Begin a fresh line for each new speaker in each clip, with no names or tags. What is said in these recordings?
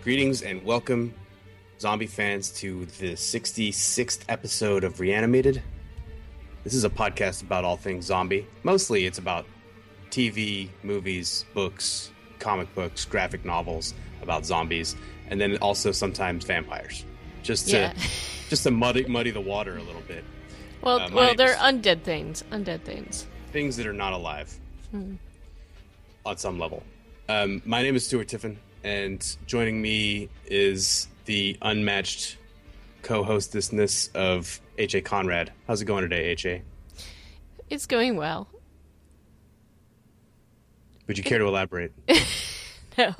Greetings and welcome, zombie fans, to the 66th episode of Reanimated. This is a podcast about all things zombie. Mostly it's about TV, movies, books, comic books, graphic novels about zombies, and then also sometimes vampires. Just to muddy the water a little bit.
Well, they're undead things. Undead things.
Things that are not alive. On some level. My name is Stuart Tiffin, and joining me is the unmatched co-hostessness of H.A. Conrad. How's it going today, H.A.?
It's going well.
Would you care to elaborate?
No,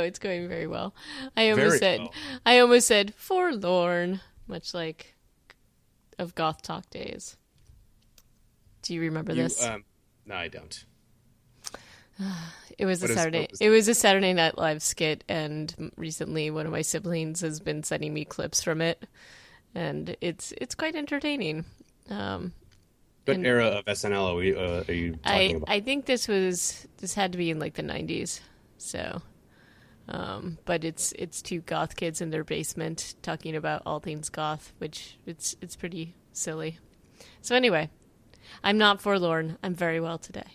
it's going very well. I almost said forlorn, much like of Goth Talk days. Do you remember this?
No, I don't.
It was a Saturday Night Live skit, and recently one of my siblings has been sending me clips from it, and it's quite entertaining.
What era of SNL are you talking about?
I think this had to be in like the 90s. So, but it's two goth kids in their basement talking about all things goth, which it's pretty silly. So anyway, I'm not forlorn. I'm very well today.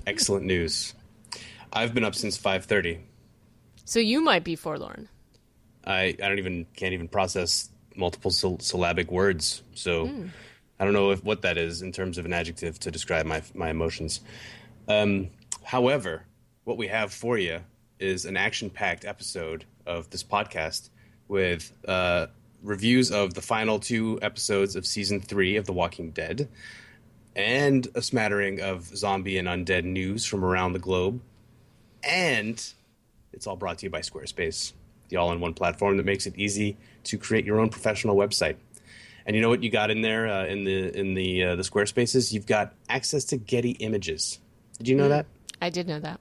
Excellent news. I've been up since 5:30.
So you might be forlorn.
I can't even process multiple syllabic words. So I don't know what that is in terms of an adjective to describe my emotions. However, what we have for you is an action-packed episode of this podcast with reviews of the final 2 episodes of Season 3 of The Walking Dead, and a smattering of zombie and undead news from around the globe. And it's all brought to you by Squarespace, the all-in-one platform that makes it easy to create your own professional website. And you know what you got in there in the Squarespaces? You've got access to Getty images. Did you know that?
I did know that.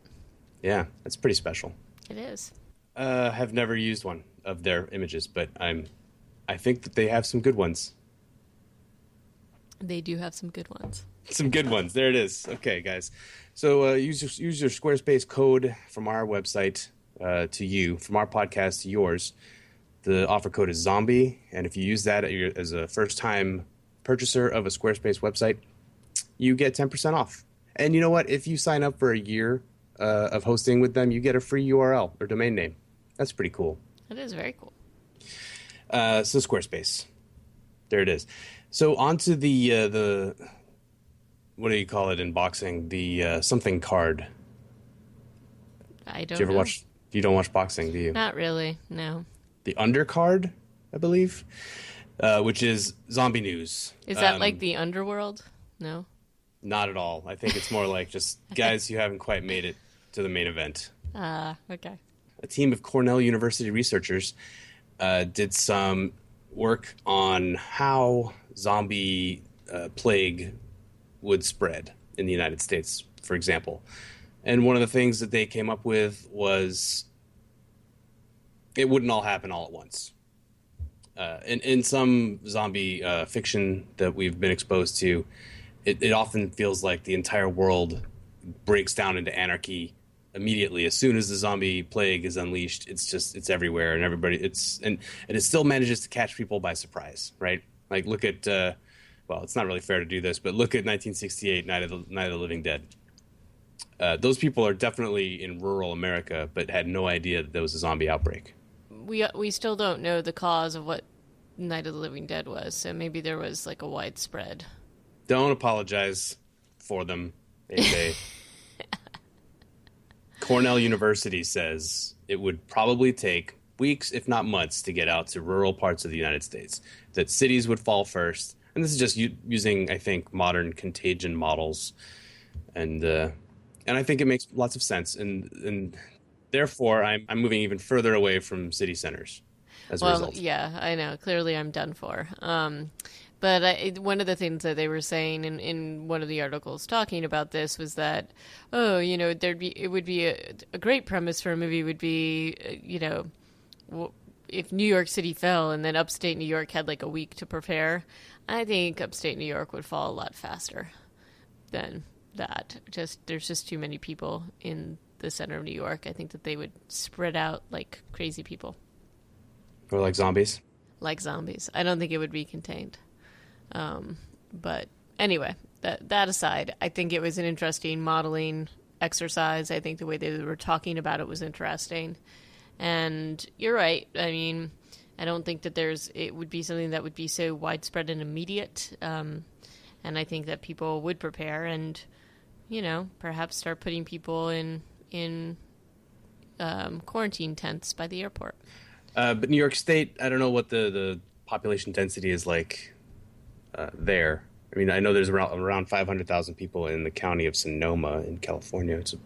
Yeah, that's pretty special.
It is.
Have never used one of their images, but I think that they have some good ones.
They do have some good ones.
Some good ones. There it is. Okay, guys. So use your Squarespace code from our website to you, from our podcast to yours. The offer code is ZOMBIE, and if you use that as a first-time purchaser of a Squarespace website, you get 10% off. And you know what? If you sign up for a year of hosting with them, you get a free URL or domain name. That's pretty cool.
That is very cool.
So Squarespace. There it is. So on to the what do you call it in boxing? The something card.
I don't
do you ever
know.
watch? You don't watch boxing, do you?
Not really, no.
The undercard, I believe, which is zombie news.
Is that like the underworld? No?
Not at all. I think it's more like just guys who haven't quite made it to the main event.
Okay.
A team of Cornell University researchers did some work on how zombie plague would spread in the United States, for example. And one of the things that they came up with was it wouldn't all happen all at once. In some zombie fiction that we've been exposed to, it often feels like the entire world breaks down into anarchy immediately. As soon as the zombie plague is unleashed, it's everywhere, and everybody and it still manages to catch people by surprise, right? Like look at well, it's not really fair to do this, but look at 1968, Night of the Living Dead. Those people are definitely in rural America, but had no idea that there was a zombie outbreak.
We still don't know the cause of what Night of the Living Dead was, so maybe there was like a widespread.
Don't apologize for them, AJ. Cornell University says it would probably take weeks, if not months, to get out to rural parts of the United States. That cities would fall first. And this is just using, I think, modern contagion models. And I think it makes lots of sense. And therefore, I'm moving even further away from city centers as a result.
Well, yeah, I know. Clearly, I'm done for. But one of the things that they were saying in one of the articles talking about this was that, it would be a great premise for a movie would be, if New York City fell and then upstate New York had like a week to prepare. I think upstate New York would fall a lot faster than that. There's just too many people in the center of New York. I think that they would spread out like crazy people.
Or like zombies.
Like zombies. I don't think it would be contained. But anyway, that aside, I think it was an interesting modeling exercise. I think the way they were talking about it was interesting. And you're right. I mean, I don't think that it would be something that would be so widespread and immediate. And I think that people would prepare and, perhaps start putting people in quarantine tents by the airport.
But New York State, I don't know what the population density is like there. I mean, I know there's around 500,000 people in the county of Sonoma in California. It's a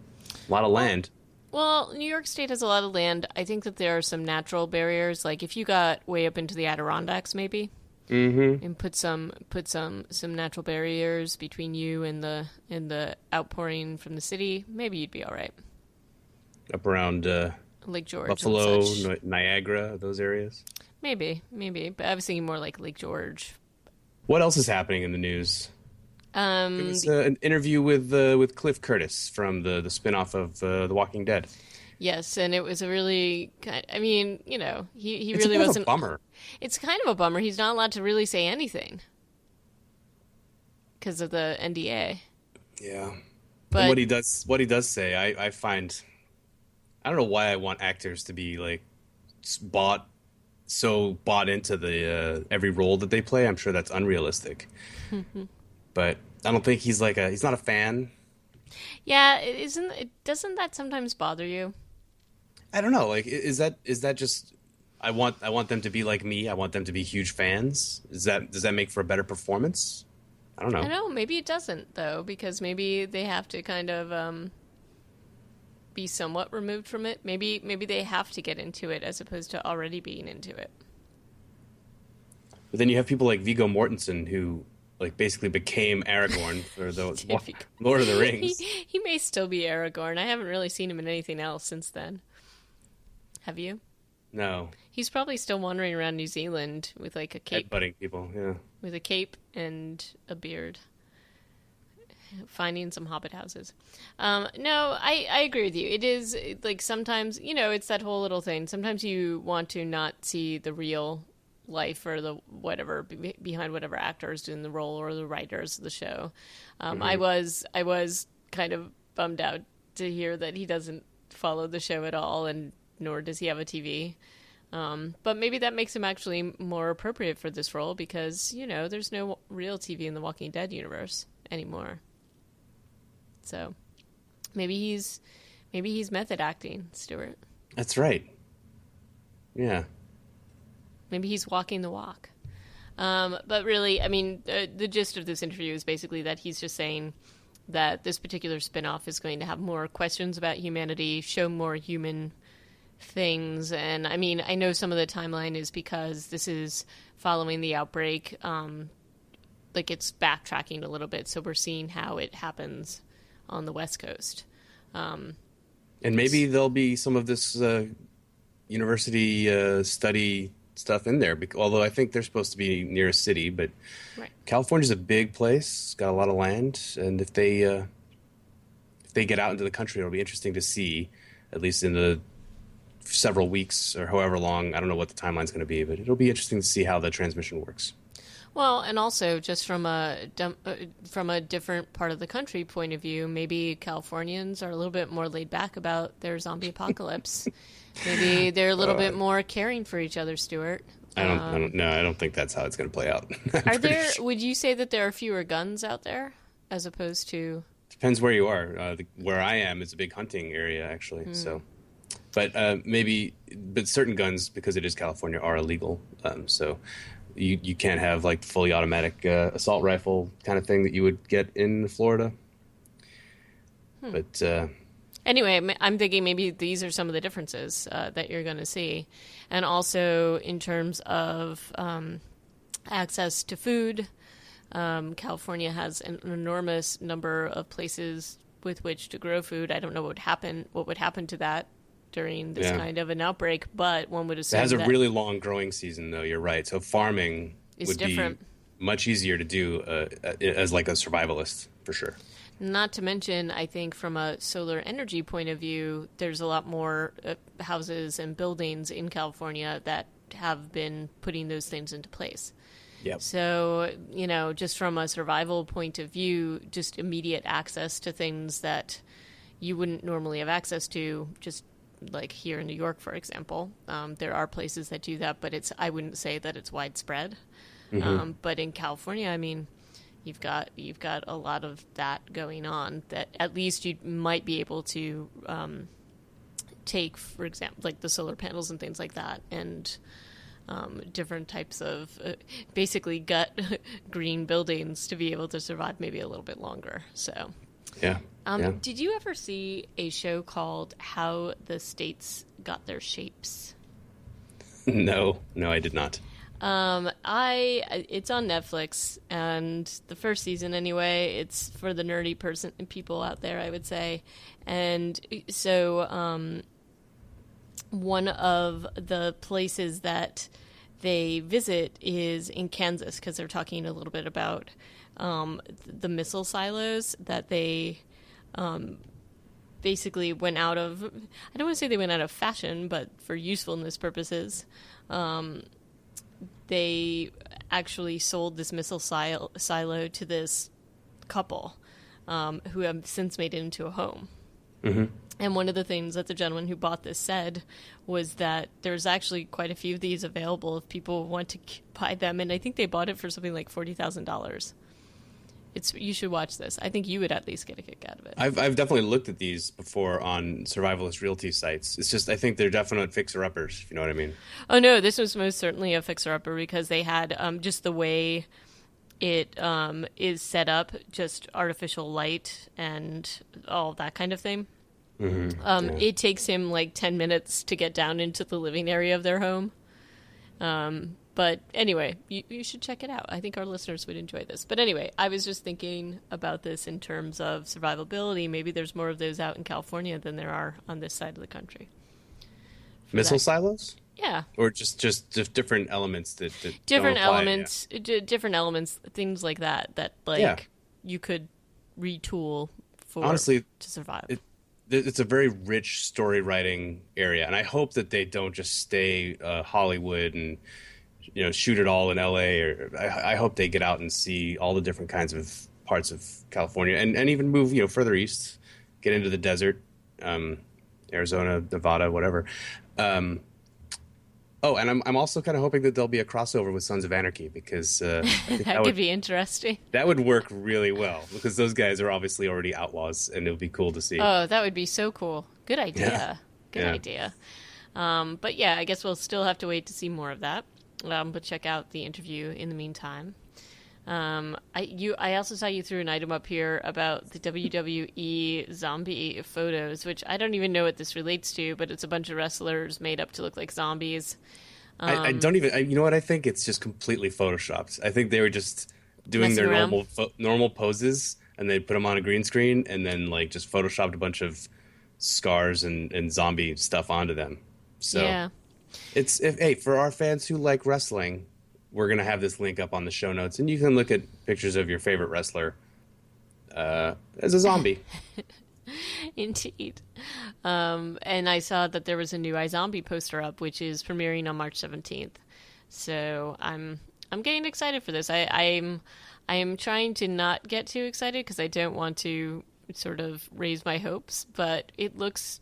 lot of land.
Well, New York State has a lot of land. I think that there are some natural barriers. Like if you got way up into the Adirondacks, maybe, and put some natural barriers between you and the outpouring from the city, maybe you'd be all right.
Up around
Lake George,
Buffalo, Niagara, those areas.
Maybe, but I was thinking more like Lake George.
What else is happening in the news? It was an interview with Cliff Curtis from the spinoff of The Walking Dead.
Yes, and it was a really, I mean, he
It's
really wasn't.
A bummer.
It's kind of a bummer. He's not allowed to really say anything because of the NDA.
Yeah,
but
and what he does say, I find, I don't know why I want actors to be like bought into the every role that they play. I'm sure that's unrealistic. But I don't think he's not a fan.
Yeah, doesn't that sometimes bother you?
I don't know. Like, is that just I want them to be like me. I want them to be huge fans. Does that make for a better performance? I don't know.
I know. Maybe it doesn't though, because maybe they have to kind of be somewhat removed from it. Maybe they have to get into it as opposed to already being into it.
But then you have people like Viggo Mortensen who like basically became Aragorn for the Lord of the Rings.
He may still be Aragorn. I haven't really seen him in anything else since then. Have you?
No.
He's probably still wandering around New Zealand with like a cape.
Headbutting people, yeah.
With a cape and a beard. Finding some hobbit houses. No, I agree with you. It is like sometimes, it's that whole little thing. Sometimes you want to not see the real life or the whatever behind whatever actor is doing the role or the writers of the show. I was kind of bummed out to hear that he doesn't follow the show at all, and nor does he have a TV. But maybe that makes him actually more appropriate for this role because, there's no real TV in the Walking Dead universe anymore. So maybe he's method acting, Stuart.
That's right. Yeah.
Maybe he's walking the walk. But really, I mean, the gist of this interview is basically that he's just saying that this particular spinoff is going to have more questions about humanity, show more human things. And I mean, I know some of the timeline is because this is following the outbreak. Like it's backtracking a little bit. So we're seeing how it happens on the West Coast.
And maybe there'll be some of this university study stuff in there, although I think they're supposed to be near a city, but
right.
California's a big place. It's got a lot of land, and if they get out into the country, it'll be interesting to see, at least in the several weeks or however long. I don't know what the timeline's going to be, but it'll be interesting to see how the transmission works.
Well, and also just from a different part of the country point of view, maybe Californians are a little bit more laid back about their zombie apocalypse. Maybe they're a little bit more caring for each other, Stuart.
I don't know. I don't think that's how it's going to play out.
Would you say that there are fewer guns out there as opposed to?
Depends where you are. Where I am is a big hunting area, actually. So, but certain guns, because it is California, are illegal. So you can't have like fully automatic assault rifle kind of thing that you would get in Florida. But
anyway, I'm thinking maybe these are some of the differences that you're going to see. And also in terms of access to food, California has an enormous number of places with which to grow food. I don't know what would happen to that during this kind of an outbreak, but one would assume
it has a really long growing season, though. You're right. So farming would be much easier to do as like a survivalist for sure.
Not to mention, I think from a solar energy point of view, there's a lot more houses and buildings in California that have been putting those things into place.
Yep.
So, just from a survival point of view, just immediate access to things that you wouldn't normally have access to, just like here in New York, for example. There are places that do that, but I wouldn't say that it's widespread.
Mm-hmm.
But in California, I mean, you've got a lot of that going on that at least you might be able to take, for example, like the solar panels and things like that, and different types of basically gut green buildings to be able to survive maybe a little bit longer. So,
yeah.
Did you ever see a show called How the States Got Their Shapes?
No, I did not.
It's on Netflix, and the first season anyway, it's for the nerdy people out there, I would say. And so, one of the places that they visit is in Kansas, because they're talking a little bit about, the missile silos that they, basically went out of, I don't want to say they went out of fashion, but for usefulness purposes, they actually sold this missile silo to this couple who have since made it into a home.
Mm-hmm.
And one of the things that the gentleman who bought this said was that there's actually quite a few of these available if people want to buy them. And I think they bought it for something like $40,000. You should watch this. I think you would at least get a kick out of it.
I've definitely looked at these before on survivalist realty sites. It's just I think they're definite fixer-uppers, if you know what I mean.
Oh, no, this was most certainly a fixer-upper because they had just the way it is set up, just artificial light and all that kind of thing.
Mm-hmm.
It takes him like 10 minutes to get down into the living area of their home. But anyway, you should check it out. I think our listeners would enjoy this. But anyway, I was just thinking about this in terms of survivability. Maybe there's more of those out in California than there are on this side of the country.
Missile silos?
Yeah.
Or just different elements that
different
don't apply,
elements, different elements, things like that you could retool for
honestly
to survive.
It's a very rich story writing area, and I hope that they don't just stay Hollywood and shoot it all in LA. Or I hope they get out and see all the different kinds of parts of California, and even move further east, get into the desert, Arizona, Nevada, whatever. And I'm also kind of hoping that there'll be a crossover with Sons of Anarchy because I think
that could be interesting.
That would work really well because those guys are obviously already outlaws, and it would be cool to see.
Oh, that would be so cool. Good idea.
Yeah.
Good idea. But yeah, I guess we'll still have to wait to see more of that. But check out the interview in the meantime. I also saw you threw an item up here about the WWE zombie photos, which I don't even know what this relates to, but it's a bunch of wrestlers made up to look like zombies.
I don't even. You know what? I think it's just completely photoshopped. I think they were just doing their normal poses, and they put them on a green screen, and then just photoshopped a bunch of scars and zombie stuff onto them. So
yeah.
It's for our fans who like wrestling, we're gonna have this link up on the show notes, and you can look at pictures of your favorite wrestler as a zombie.
Indeed. And I saw that there was a new iZombie poster up, which is premiering on March 17th. So I'm getting excited for this. I am trying to not get too excited because I don't want to sort of raise my hopes, but it looks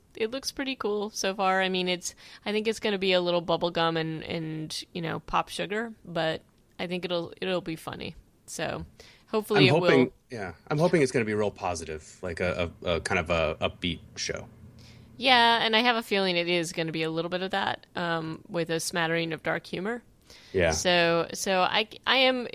pretty cool so far. I mean, I think it's going to be a little bubblegum and pop sugar, but I think it'll be funny. So hopefully it will.
Yeah, I'm hoping it's going to be real positive, like a kind of a upbeat show.
Yeah, and I have a feeling it is going to be a little bit of that, with a smattering of dark humor.
Yeah.
So I am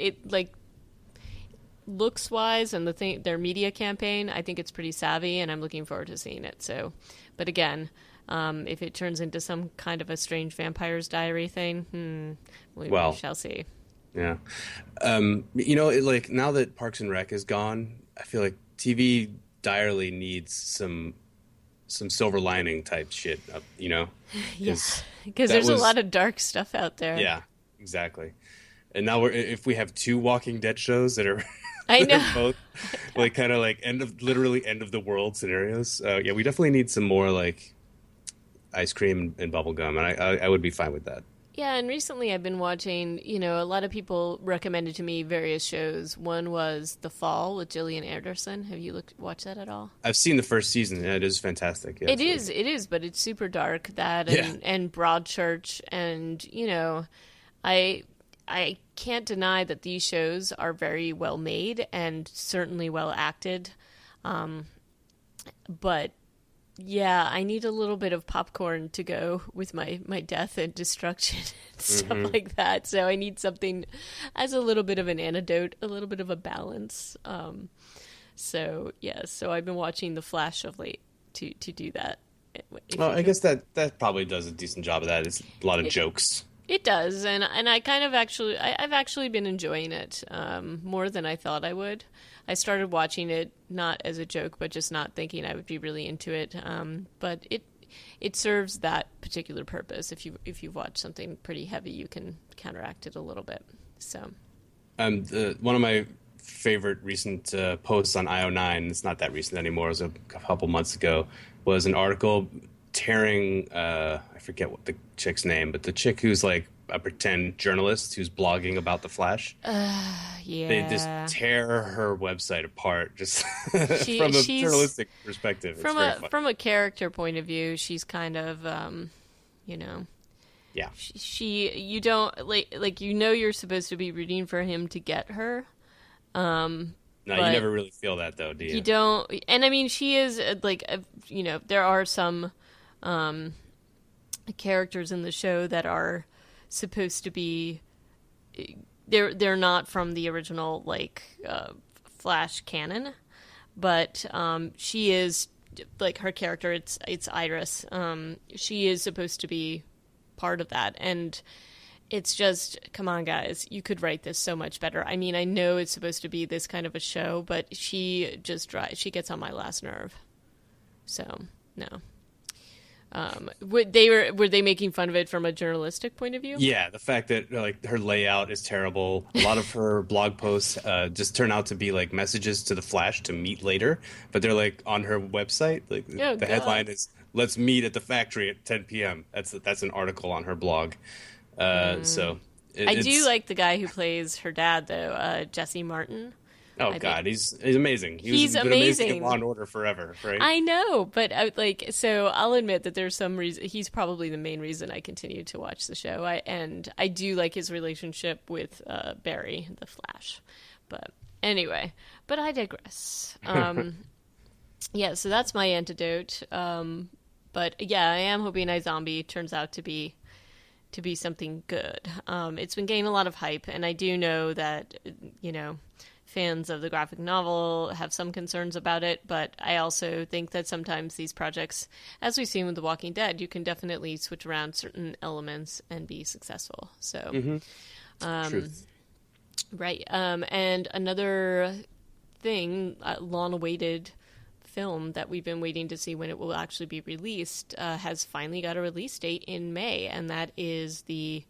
looks wise and their media campaign, I think it's pretty savvy, and I'm looking forward to seeing it. So, but again, if it turns into some kind of a strange Vampire's Diary thing, we shall see.
Yeah. Now that Parks and Rec is gone, I feel like TV direly needs some silver lining type shit,
Yeah, because there's a lot of dark stuff out there.
Yeah, exactly. And now if we have two Walking Dead shows that are
I
They're
know.
both like kind of like literally end of the world scenarios. Yeah, we definitely need some more like ice cream and bubble gum, and I would be fine with that.
Yeah, and recently I've been watching, a lot of people recommended to me various shows. One was The Fall with Gillian Anderson. Have you watched that at all?
I've seen the first season, and it is fantastic. Yeah,
It
it's really
is,
good.
it is, but it's super dark. That
Yeah.
and Broadchurch, and I I can't deny that these shows are very well made and certainly well acted. But yeah, I need a little bit of popcorn to go with my death and destruction and stuff like that. So I need something as a little bit of an antidote, a little bit of a balance. So yeah, so I've been watching The Flash of late to do that. If
Well,
you
I
can,
guess that probably does a decent job of that. It's a lot of
it,
jokes.
it does, and I kind of actually I've actually been enjoying it more than I thought I would. I started watching it not as a joke, but just not thinking I would be really into it. But it serves that particular purpose. If you watch something pretty heavy, you can counteract it a little bit. So
One of my favorite recent posts on IO9, it's not that recent anymore, it was a couple months ago, was an article tearing, I forget what the chick's name, but the chick who's like a pretend journalist who's blogging about the Flash. They just
yeah,
tear her website apart just from a
she's
journalistic perspective. It's
from
very
a
funny.
from a character point of view, she's kind of you know
Yeah.
she you don't like you're supposed to be rooting for him to get her.
No, you
But
never really feel that though, do
you
you?
don't, and I mean, she is there are some characters in the show that are supposed to be they're not from the original Flash canon, but she is like her character. It's Iris. She is supposed to be part of that, and it's just, come on, guys, you could write this so much better. I mean, I know it's supposed to be this kind of a show, but she gets on my last nerve. So no. Were they making fun of it from a journalistic point of view?
Yeah, the fact that like her layout is terrible. A lot of her blog posts just turn out to be like messages to the Flash to meet later, but they're like on her website. Like
Oh
the
God.
headline is "Let's meet at the factory at 10 p.m." That's an article on her blog. So
I do
it's
like the guy who plays her dad, though, Jesse Martin.
oh
I
god,
think
he's amazing.
he's
Been amazing in
amazing.
Law and Order forever, right?
I know, but so I'll admit that there's some reason he's probably the main reason I continue to watch the show. I do like his relationship with Barry, the Flash, but anyway, but I digress. Yeah, so that's my antidote. But yeah, I am hoping iZombie turns out to be something good. It's been getting a lot of hype, and I do know that fans of the graphic novel have some concerns about it, but I also think that sometimes these projects, as we've seen with The Walking Dead, you can definitely switch around certain elements and be successful. So,
Truth.
right. And another thing, long-awaited film that we've been waiting to see when it will actually be released has finally got a release date in May, and that is the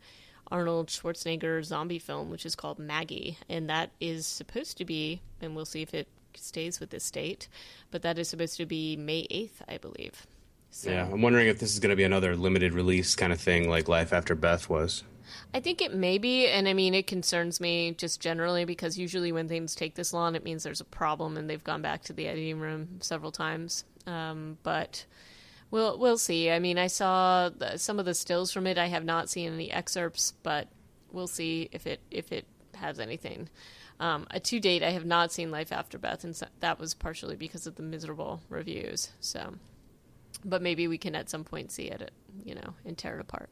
Arnold Schwarzenegger zombie film, which is called Maggie, and that is supposed to be, and we'll see if it stays with this date, but that is supposed to be May 8th, I believe. So
Yeah, I'm wondering if this is going to be another limited release kind of thing like Life After Beth was.
I think it may be, and I mean, it concerns me just generally because usually when things take this long, it means there's a problem and they've gone back to the editing room several times. But we'll see. I mean, I saw some of the stills from it. I have not seen any excerpts, but we'll see if it has anything. To date, I have not seen Life After Beth, and so that was partially because of the miserable reviews. So, but maybe we can at some point see it, and tear it apart,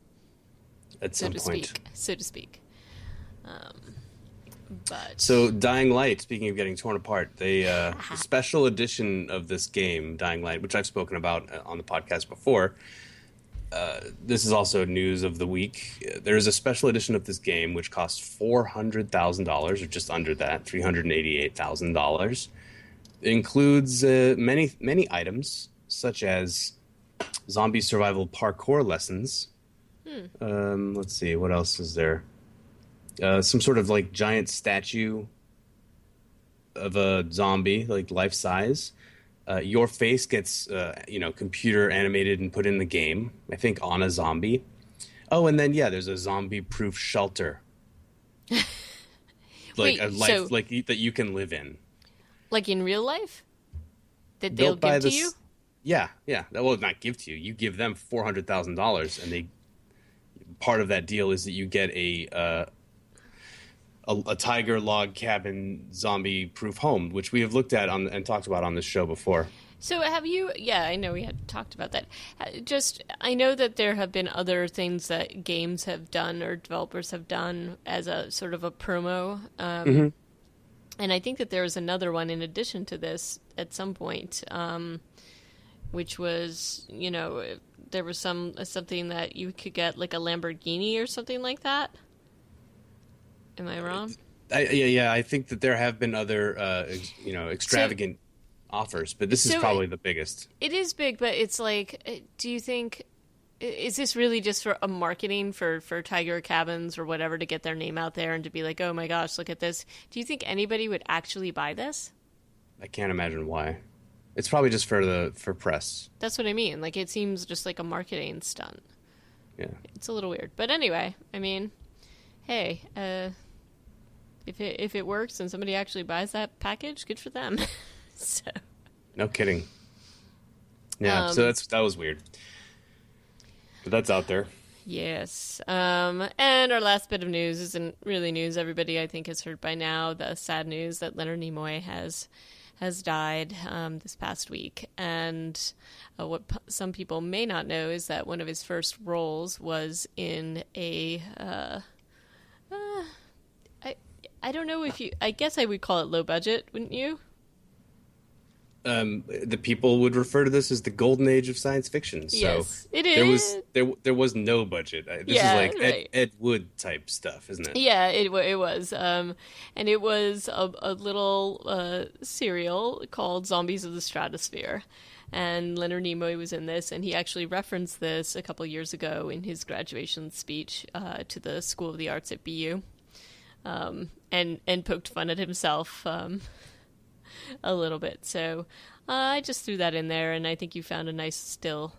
At
so
some
to
point.
speak. So to speak. But
So, Dying Light, speaking of getting torn apart, the special edition of this game, Dying Light, which I've spoken about on the podcast before, this is also news of the week. There is a special edition of this game which costs $400,000, or just under that, $388,000. It includes many items, such as zombie survival parkour lessons. Let's see, what else is there? Some sort of like giant statue of a zombie, like life size. Your face gets computer animated and put in the game. I think on a zombie. Oh, and then yeah, there's a zombie-proof shelter, like
Wait,
a life
so
that you can live in.
like in real life that they'll
Built by
give to
this.
you?
Yeah, yeah. Well, not give to you. You give them $400,000, and they part of that deal is that you get a tiger log cabin zombie proof home, which we have looked at on and talked about on this show before.
So have you? Yeah, I know we had talked about that. Just I know that there have been other things that games have done or developers have done as a sort of a promo. And I think that there was another one in addition to this at some point, which was, there was something that you could get like a Lamborghini or something like that. Am I wrong?
Yeah. I think that there have been other, extravagant offers, but this is probably the biggest.
It is big, but it's like, do you think, is this really just for a marketing for Tiger Cabins or whatever to get their name out there and to be like, oh my gosh, look at this? Do you think anybody would actually buy this?
I can't imagine why. It's probably just for press.
That's what I mean. Like, it seems just like a marketing stunt.
Yeah.
It's a little weird. But anyway, I mean, hey, if it works and somebody actually buys that package, good for them. So.
No kidding. Yeah, so that was weird. But that's out there.
Yes. And our last bit of news isn't really news. Everybody, I think, has heard by now the sad news that Leonard Nimoy has died this past week. And what some people may not know is that one of his first roles was in a... I don't know if you... I guess I would call it low budget, wouldn't you?
The people would refer to this as the golden age of science fiction. So
yes, it is.
There was no budget. This is like right. Ed Wood type stuff, isn't it?
Yeah, it was. And it was a little serial called Zombies of the Stratosphere. And Leonard Nimoy was in this, and he actually referenced this a couple years ago in his graduation speech to the School of the Arts at BU, and poked fun at himself a little bit. So I just threw that in there, and I think you found a nice still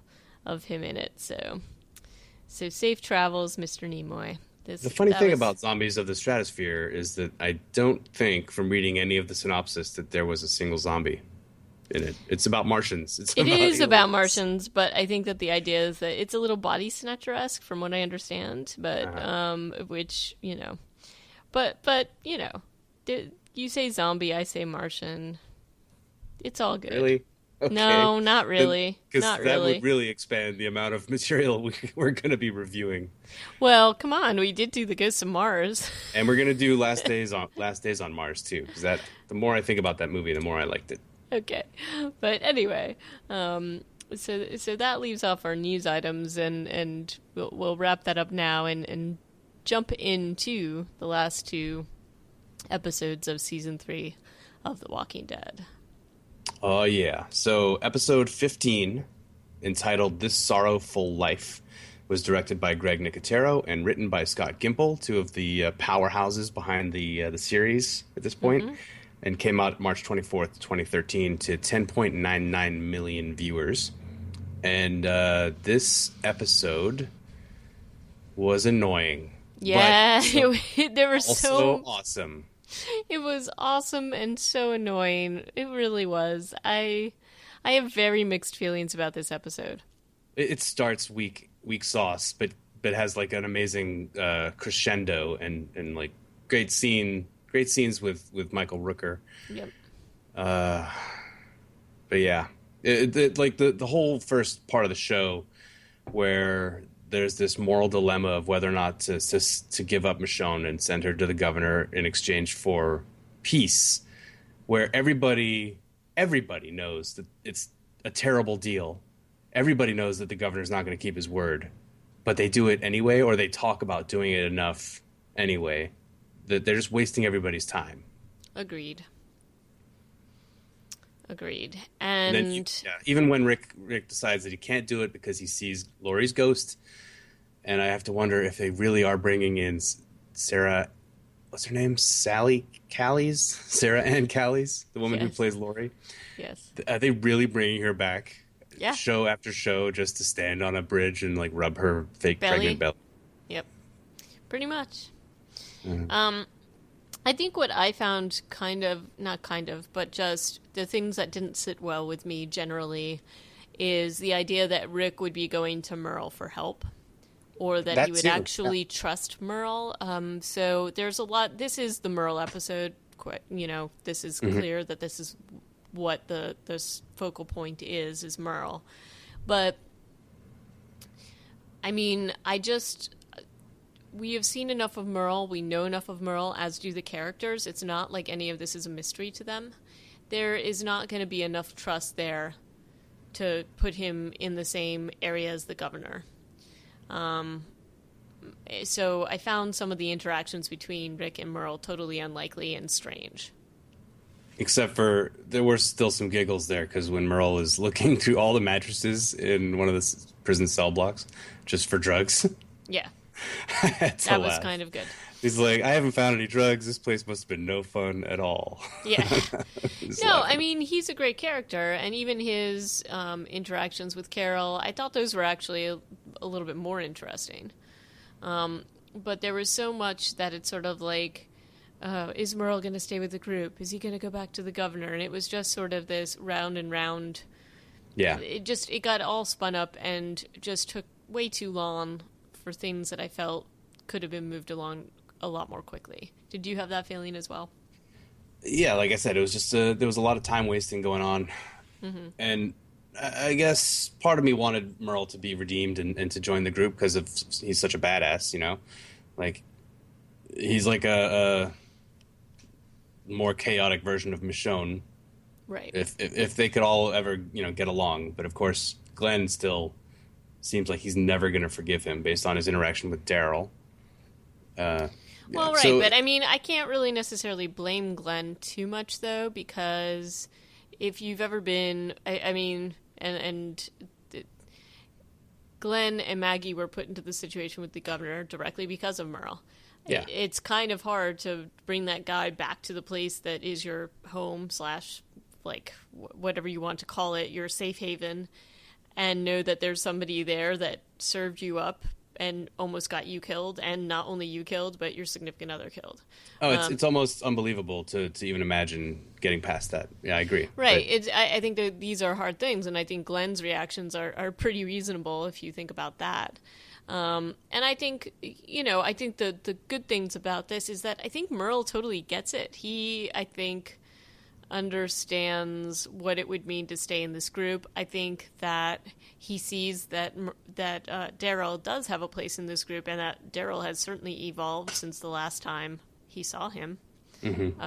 of him in it. So safe travels, Mr. Nimoy. The funny
thing about Zombies of the Stratosphere is that I don't think, from reading any of the synopsis, that there was a single zombie in it. It's about Martians.
It is about Martians, but I think that the idea is that it's a little body snatcher-esque, from what I understand. But which but you say zombie, I say Martian. It's all good.
Really? Okay.
No, not really. Not
that
really.
would really expand the amount of material we're going to be reviewing.
Well, come on, we did do the Ghosts of Mars,
and we're going to do Last Days on Mars too. Because the more I think about that movie, the more I liked it.
Okay, but anyway, so that leaves off our news items, and we'll wrap that up now and jump into the last two episodes of season 3 of The Walking Dead.
Oh yeah. So episode 15, entitled This Sorrowful Life, was directed by Greg Nicotero and written by Scott Gimple, two of the powerhouses behind the series at this point, and came out March 24th, 2013 to 10.99 million viewers. And this episode was annoying.
Yeah,
but
they were
also awesome.
It was awesome and so annoying. It really was. I have very mixed feelings about this episode.
It starts weak sauce, but has like an amazing crescendo and like great scenes with Michael Rooker.
Yep.
But yeah, like the whole first part of the show where there's this moral dilemma of whether or not to give up Michonne and send her to the governor in exchange for peace, where everybody knows that it's a terrible deal. Everybody knows that the governor's not going to keep his word, but they do it anyway, or they talk about doing it enough anyway that they're just wasting everybody's time.
Agreed.
And then even when Rick decides that he can't do it because he sees Laurie's ghost, and I have to wonder if they really are bringing in Sarah what's her name? Sarah Ann Callies, the woman who
Yes.
plays Lori.
Yes.
Are they really bringing her back
Yeah.
show after show just to stand on a bridge and like rub her fake
Belly.
pregnant belly?
Yep. Pretty much.
Mm.
I think what I found but just the things that didn't sit well with me generally is the idea that Rick would be going to Merle for help, or that he would actually trust Merle. So there's a lot. This is the Merle episode. This is clear that this is what this focal point is Merle. But I mean, we have seen enough of Merle. We know enough of Merle, as do the characters. It's not like any of this is a mystery to them. There is not going to be enough trust there to put him in the same area as the governor. So I found some of the interactions between Rick and Merle totally unlikely and strange.
Except for there were still some giggles there because when Merle is looking through all the mattresses in one of the prison cell blocks just for drugs.
Yeah.
That
was kind of good.
He's like, I haven't found any drugs. This place must have been no fun at all.
Yeah. No, I mean, he's a great character, and even his interactions with Carol, I thought those were actually a little bit more interesting. But there was so much that it's sort of like, is Merle going to stay with the group? Is he going to go back to the governor? And it was just sort of this round and round.
Yeah.
It got all spun up and just took way too long for things that I felt could have been moved along a lot more quickly. Did you have that feeling as well?
Yeah, like I said, it was just there was a lot of time wasting going on. Mm-hmm. And I guess part of me wanted Merle to be redeemed and to join the group because he's such a badass, you know? Like, he's like a more chaotic version of Michonne.
Right.
If they could all ever, get along. But of course, Glenn still seems like he's never going to forgive him based on his interaction with Daryl. Right.
But I mean, I can't really necessarily blame Glenn too much, though, because if you've ever been, Glenn and Maggie were put into the situation with the governor directly because of Merle.
Yeah.
It's kind of hard to bring that guy back to the place that is your home / like whatever you want to call it, your safe haven, and know that there's somebody there that served you up and almost got you killed, and not only you killed, but your significant other killed.
Oh, it's almost unbelievable to even imagine getting past that. Yeah, I agree.
Right. I think that these are hard things, and I think Glenn's reactions are pretty reasonable if you think about that. And I think, I think the good things about this is that I think Merle totally gets it. He, I think, understands what it would mean to stay in this group. I think that he sees that Daryl does have a place in this group, and that Daryl has certainly evolved since the last time he saw him,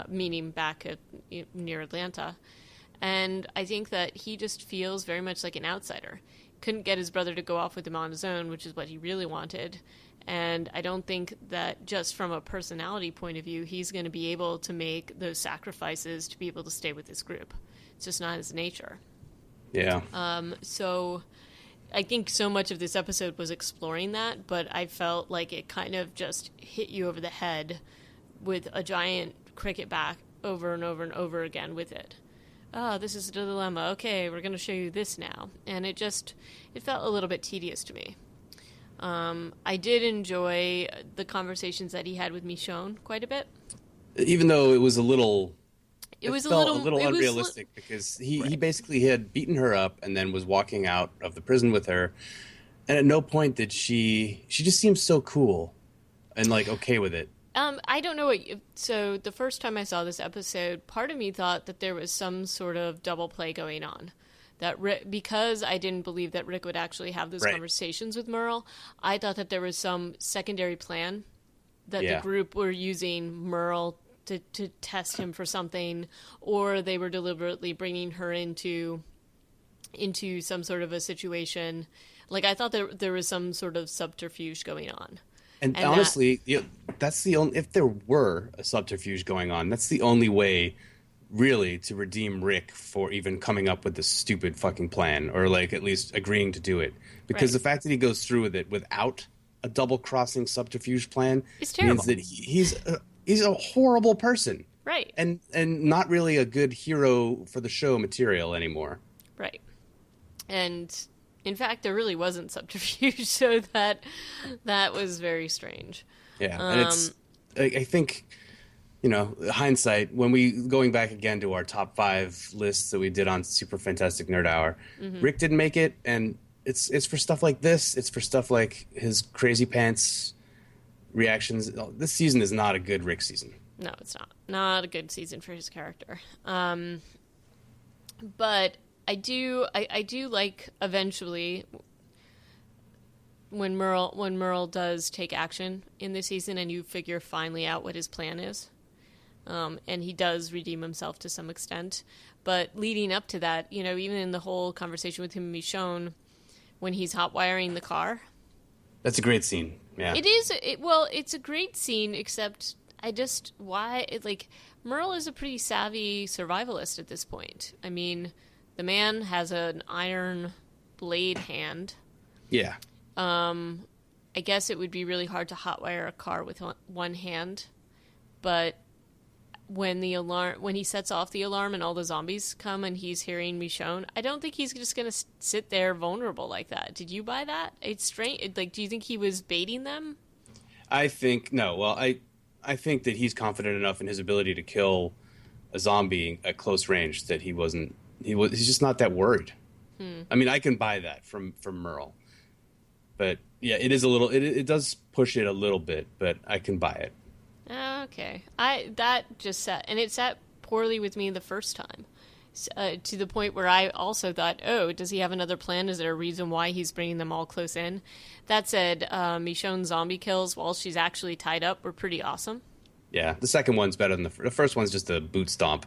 meaning back near Atlanta. And I think that he just feels very much like an outsider. Couldn't get his brother to go off with him on his own, which is what he really wanted. And I don't think that just from a personality point of view, he's going to be able to make those sacrifices to be able to stay with this group. It's just not his nature.
Yeah.
So I think so much of this episode was exploring that, but I felt like it kind of just hit you over the head with a giant cricket bat over and over and over again with it. Oh, this is a dilemma. Okay, we're going to show you this now. And it felt a little bit tedious to me. I did enjoy the conversations that he had with Michonne quite a bit.
Even though it was a little...
It was
felt a little unrealistic because he basically had beaten her up and then was walking out of the prison with her. And at no point did she just seems so cool and like okay with it.
I don't know so the first time I saw this episode, part of me thought that there was some sort of double play going on. That because I didn't believe that Rick would actually have those conversations with Merle, I thought that there was some secondary plan that the group were using Merle to test him for something, or they were deliberately bringing her into some sort of a situation. Like, I thought there was some sort of subterfuge going on.
And honestly, that's the only, if there were a subterfuge going on, that's the only way really to redeem Rick for even coming up with this stupid fucking plan, or like at least agreeing to do it. Because the fact that he goes through with it without a double crossing subterfuge plan
it's terrible.
means that he's He's a horrible person,
Right.
and not really a good hero for the show material anymore.
Right. And in fact, there really wasn't subterfuge, so that was very strange.
Yeah, and
Um,
I think, hindsight, when we going back again to our top five lists that we did on Super Fantastic Nerd Hour,
mhm.
Rick didn't make it, and it's for stuff like this. It's for stuff like his crazy pants reactions. This season is not a good Rick season.
No, it's not. Not a good season for his character. But I do like eventually when Merle does take action in the season and you figure finally out what his plan is. And he does redeem himself to some extent. But leading up to that, even in the whole conversation with him and Michonne, when he's hot wiring the car,
That's a great scene. Yeah.
it is. Well, it's a great scene, except Merle is a pretty savvy survivalist at this point. I mean, the man has an iron blade hand.
Yeah.
I guess it would be really hard to hotwire a car with one hand, but when he sets off the alarm and all the zombies come and he's hearing Michonne, I don't think he's just gonna sit there vulnerable like that. Did you buy that? It's strange. Like, do you think he was baiting them?
I think no. Well, I think that he's confident enough in his ability to kill a zombie at close range that he's just not that worried. I mean, I can buy that from Merle, but yeah, it is a little. It does push it a little bit, but I can buy it.
Okay, it sat poorly with me the first time, to the point where I also thought, oh, does he have another plan? Is there a reason why he's bringing them all close in? That said, Michonne's zombie kills while she's actually tied up were pretty awesome.
Yeah, the second one's better than the first one's just a boot stomp,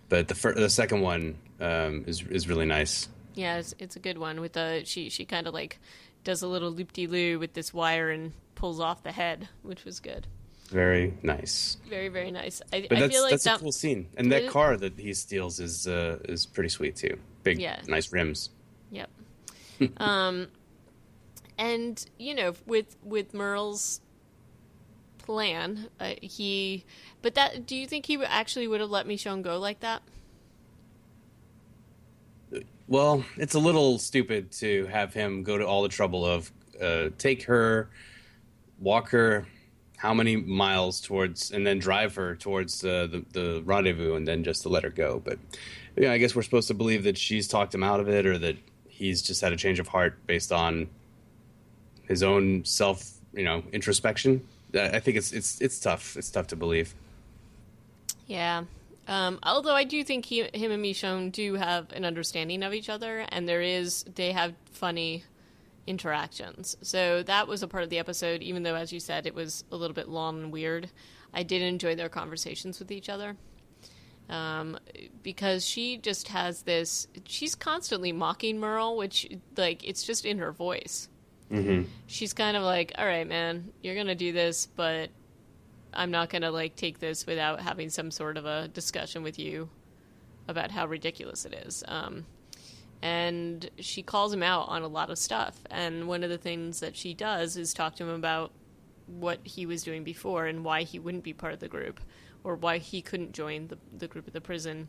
but the second one is really nice.
Yeah, it's a good one. With she kind of like does a little loop-de-loo with this wire and pulls off the head, which was good.
Very nice.
Very, very nice.
But
I feel like
that's a cool scene, and that car that he steals is pretty sweet too. Big,
yeah.
Nice rims.
Yep. And with Merle's plan, do you think he actually would have let Michonne go like that?
Well, it's a little stupid to have him go to all the trouble of take her, walk her how many miles towards, and then drive her towards the rendezvous, and then just to let her go. But yeah, I guess we're supposed to believe that she's talked him out of it, or that he's just had a change of heart based on his own self, introspection. I think it's tough. It's tough to believe.
Yeah. Although I do think him and Michonne do have an understanding of each other, and they have funny interactions. So that was a part of the episode, even though, as you said, it was a little bit long and weird. I did enjoy their conversations with each other. Because she just has she's constantly mocking Merle, which, like, it's just in her voice.
Mm-hmm.
She's kind of like, all right, man, you're going to do this, but I'm not going to, like, take this without having some sort of a discussion with you about how ridiculous it is. And she calls him out on a lot of stuff. And one of the things that she does is talk to him about what he was doing before and why he wouldn't be part of the group, or why he couldn't join the group at the prison.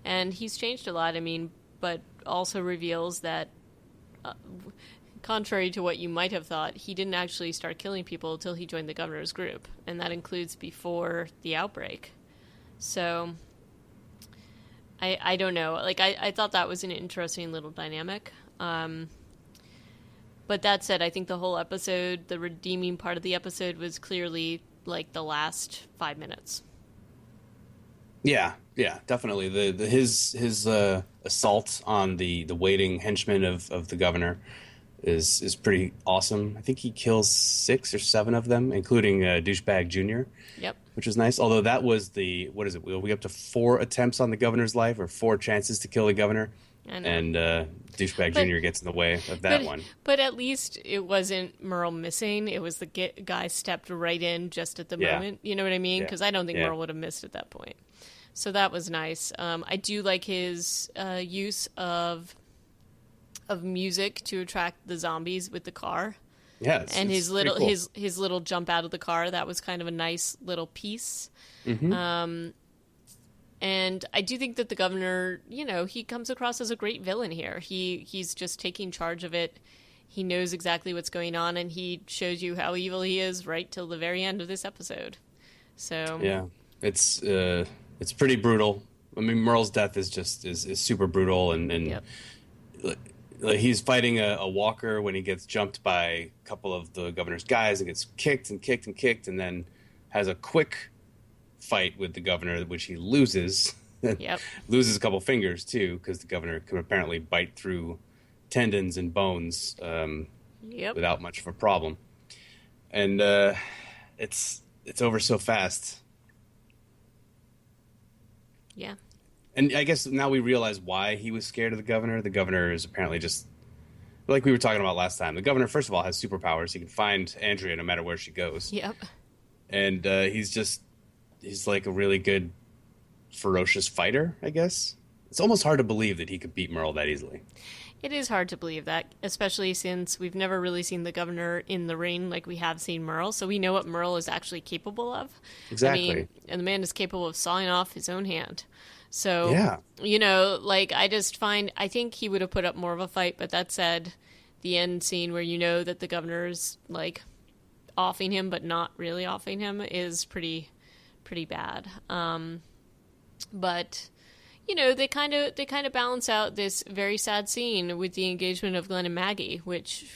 And he's changed a lot, but also reveals that, contrary to what you might have thought, he didn't actually start killing people until he joined the governor's group. And that includes before the outbreak. So I don't know. Like, I thought that was an interesting little dynamic. But that said, I think the whole episode, the redeeming part of the episode, was clearly, like, the last 5 minutes.
Yeah, definitely. His assault on the waiting henchman of the governor is pretty awesome. I think he kills 6 or 7 of them, including Douchebag Jr.
Yep.
Which was nice. Although that was what is it? We up to 4 attempts on the governor's life, or 4 chances to kill the governor.
I know.
And Douchebag Jr. gets in the way of that one.
But at least it wasn't Merle missing. It was the guy stepped right in just at the moment. You know what I mean? Because I don't think Merle would have missed at that point. So that was nice. I do like his use of music to attract the zombies with the car.
Yeah,
And
it's
his
pretty
little
cool.
his little jump out of the car, that was kind of a nice little piece.
Hmm.
And I do think that the governor, he comes across as a great villain here. He's just taking charge of it. He knows exactly what's going on, and he shows you how evil he is right till the very end of this episode. So,
Yeah, it's pretty brutal. I mean, Merle's death is super brutal, and
yep,
like, he's fighting a walker when he gets jumped by a couple of the governor's guys and gets kicked and kicked and kicked, and then has a quick fight with the governor, which he loses.
yep,
Loses a couple fingers too, because the governor can apparently bite through tendons and bones
yep,
without much of a problem. And it's over so fast.
yeah.
And I guess now we realize why he was scared of the governor. The governor is apparently just like we were talking about last time. The governor, first of all, has superpowers. He can find Andrea no matter where she goes.
Yep.
And he's like a really good, ferocious fighter, I guess. It's almost hard to believe that he could beat Merle that easily.
It is hard to believe that, especially since we've never really seen the governor in the ring like we have seen Merle, so we know what Merle is actually capable of.
Exactly.
I mean, and the man is capable of sawing off his own hand. So,
Yeah.
I think he would have put up more of a fight, but that said, the end scene where you know that the governor's, like, offing him but not really offing him is pretty bad. But they kind of balance out this very sad scene with the engagement of Glenn and Maggie, which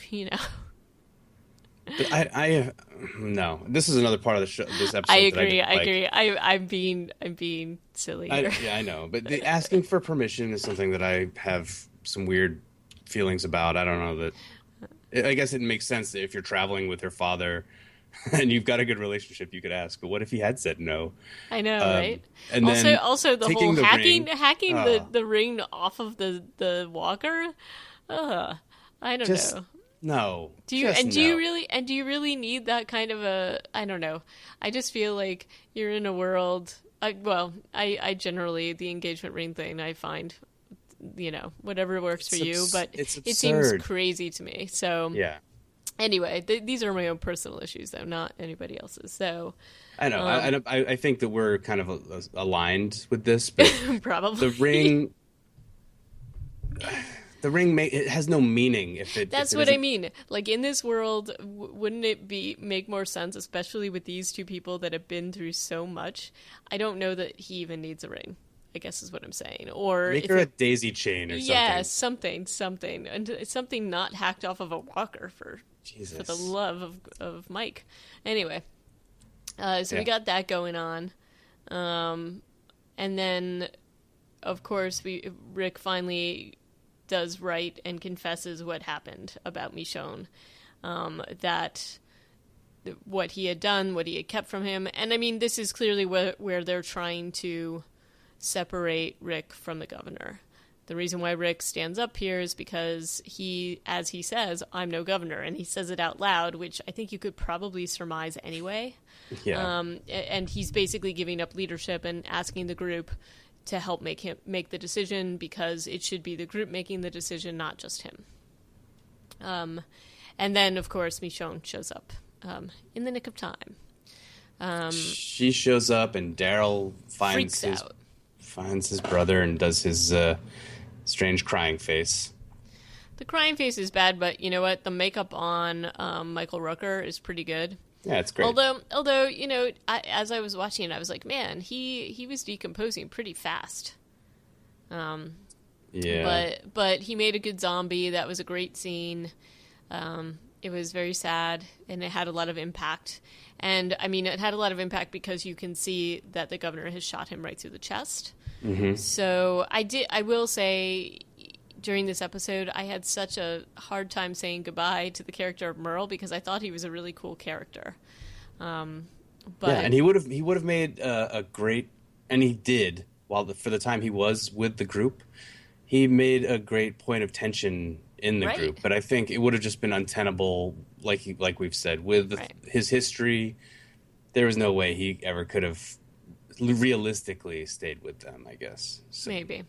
But I no. This is another part of the show. This episode.
I
that I
agree.
didn't
I
like.
agree. I'm being silly here.
Yeah, I know. But the asking for permission is something that I have some weird feelings about. I don't know that. I guess it makes sense that if you're traveling with her father and you've got a good relationship, you could ask. But what if he had said no?
I know, right?
And then
Also the whole
taking the
hacking
ring,
the ring off of the walker. I don't
just
know.
no.
Do you
just
and do you
no.
really and do you really need that kind of a? I don't know. I just feel like you're in a world. I generally the engagement ring thing I find, whatever works for you, but
it's
it seems
absurd.
crazy to me. So
Yeah,
anyway, these are my own personal issues though, not anybody else's. So
I know. I think that we're kind of aligned with this, but
probably
the ring. The ring it has no meaning if it.
That's
if it
what I
isn't-
mean. Like in this world, wouldn't it make more sense, especially with these two people that have been through so much? I don't know that he even needs a ring, I guess is what I'm saying. Or
Make
if
her a daisy chain or something.
yeah, something, and it's something not hacked off of a walker for
Jesus.
the love of Mike. Anyway, so
Yeah.
we got that going on, and then of course Rick finally does right and confesses what happened about Michonne, that what he had done, what he had kept from him. And I mean, this is clearly where they're trying to separate Rick from the governor. The reason why Rick stands up here is because he, as he says, I'm no governor. And he says it out loud, which I think you could probably surmise anyway.
Yeah.
And he's basically giving up leadership and asking the group to help make the decision, because it should be the group making the decision, not just him. And then, of course, Michonne shows up in the nick of time.
She shows up, and Daryl
Freaks out.
finds his brother and does his strange crying face.
The crying face is bad, but you know what? The makeup on Michael Rooker is pretty good.
Yeah, it's great.
Although as I was watching it, I was like, man, he was decomposing pretty fast.
Yeah.
But he made a good zombie. That was a great scene. It was very sad, and it had a lot of impact. And I mean, it had a lot of impact because you can see that the governor has shot him right through the chest.
Mm-hmm.
So I will say, during this episode, I had such a hard time saying goodbye to the character of Merle, because I thought he was a really cool character. But
Yeah, and he would have made a great, and he did. For the time he was with the group, he made a great point of tension in the
Right.
group. But I think it would have just been untenable, like we've said, with
Right.
his history. There was no way he ever could have realistically stayed with them, I guess. So,
maybe.